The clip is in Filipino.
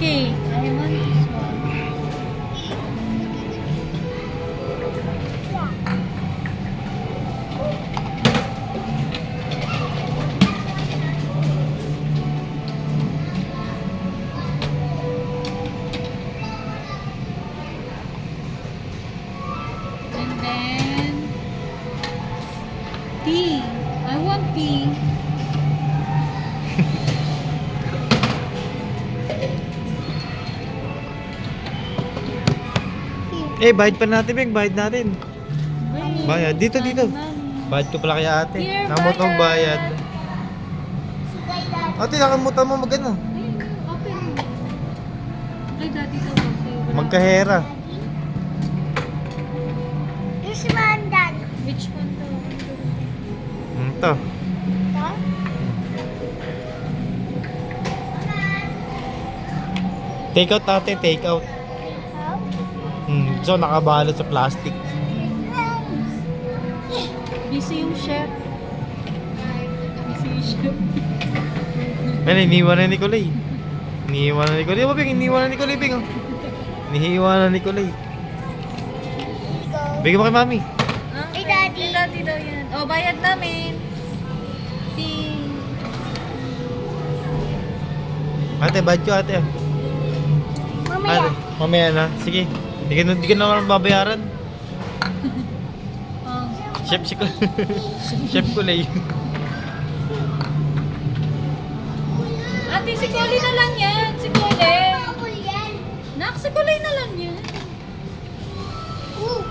Okay, I want this one. And then tea. I want tea. Eh, bayad pa natin, Beng. Bayad natin. Bayad. Dito, dito. Bayad ko pala kay ate. Here, Nakalimutan mo bayad. Kay daddy. Ate, nakalimutan mo mag-ano. Ayun, open. Kay daddy daw okay. Wala. Magkahera. This one, daddy. Which one daw? Ito. Ito? Take out ate, take out. So, nakabalot sa plastic. Busy yung chef. Busy yung chef. Ano, iniwan na ni Nicolay. Iniwan na ni Nicolay. Oh, Beng, iniwan na ni Nicolay, Beng. Iniwan na ni Nicolay. Bigyan mo kay mami. Ah, Kay daddy. Kay daddy daw yan. Oh, bayad namin. Ting. Ate, bayad ko ate. Mamaya. Ate, mamaya na. Sige. Di ka naman babayaran. Oh. Chef si Chef Kulay. Ate, si Kulay na lang yan. Si Kulay. Ako yan. Nak, si Kulay na lang yan. Ooh.